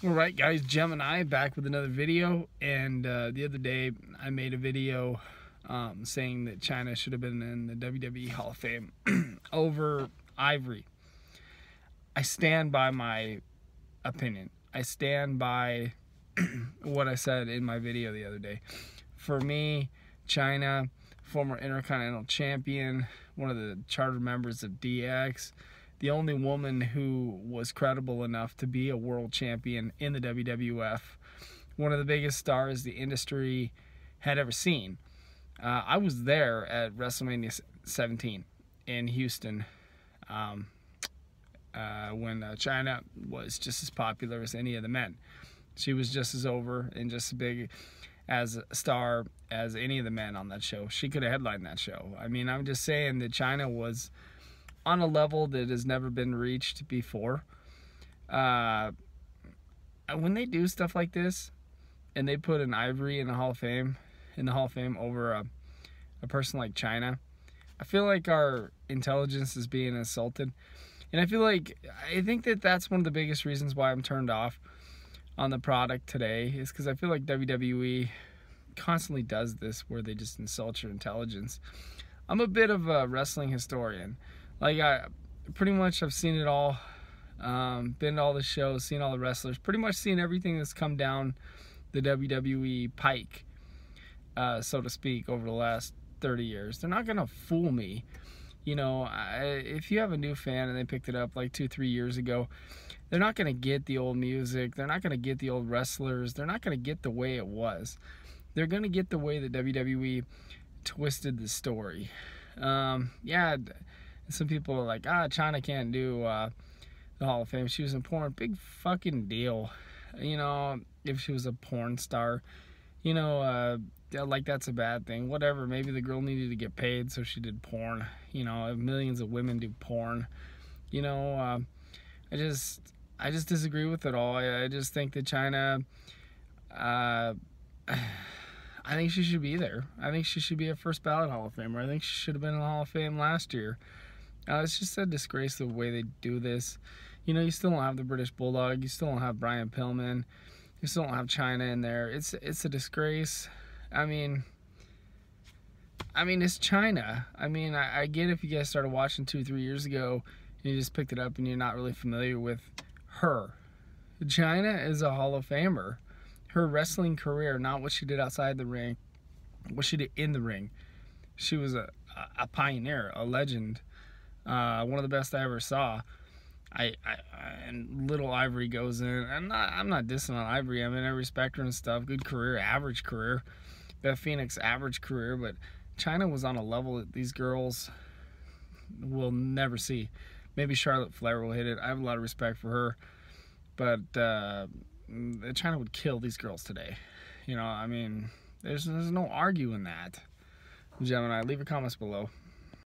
Alright guys, Gemini back with another video, and the other day I made a video saying that Chyna should have been in the WWE Hall of Fame over Ivory. I stand by my opinion. I stand by what I said in my video the other day. For me, Chyna, former Intercontinental Champion, one of the charter members of DX, the only woman who was credible enough to be a world champion in the WWF, one of the biggest stars the industry had ever seen. I was there at WrestleMania 17 in Houston when Chyna was just as popular as any of the men. She was just as over and just as big as a star as any of the men on that show. She could have headlined that show. I mean, I'm just saying that Chyna was on a level that has never been reached before. When they do stuff like this, and they put an Ivory in the Hall of Fame, over a person like Chyna, I feel like our intelligence is being insulted, and I think that that's one of the biggest reasons why I'm turned off on the product today, is because I feel like WWE constantly does this, where they just insult your intelligence. I'm a bit of a wrestling historian. Like, I pretty much have seen it all, been to all the shows, seen all the wrestlers, pretty much seen everything that's come down the WWE pike, so to speak, over the last 30 years. They're not going to fool me. You know, if you have a new fan and they picked it up like 2-3 years ago, they're not going to get the old music. They're not going to get the old wrestlers. They're not going to get the way it was. They're going to get the way that WWE twisted the story. Yeah, some people are like, Chyna can't do the Hall of Fame. She was in porn. Big fucking deal. You know, if she was a porn star, you know, like, that's a bad thing. Whatever. Maybe the girl needed to get paid, so she did porn. You know, millions of women do porn. You know, I just disagree with it all. I just think that Chyna, I think she should be there. I think she should be a first ballot Hall of Famer. I think she should have been in the Hall of Fame last year. It's just a disgrace the way they do this. You know, you still don't have the British Bulldog. You still don't have Brian Pillman. You still don't have Chyna in there. It's a disgrace. I mean, it's Chyna. I mean, I get if you guys started watching 2-3 years ago and you just picked it up and you're not really familiar with her. Chyna is a Hall of Famer. Her wrestling career, not what she did outside the ring, what she did in the ring. She was a pioneer, a legend. One of the best I ever saw. And little Ivory goes in. I'm not dissing on Ivory. I mean, I respect her and stuff. Good career, average career. Beth Phoenix, average career. But Chyna was on a level that these girls will never see. Maybe Charlotte Flair will hit it. I have a lot of respect for her. But Chyna would kill these girls today. You know, I mean, there's no arguing that. Gemini, leave your comments below.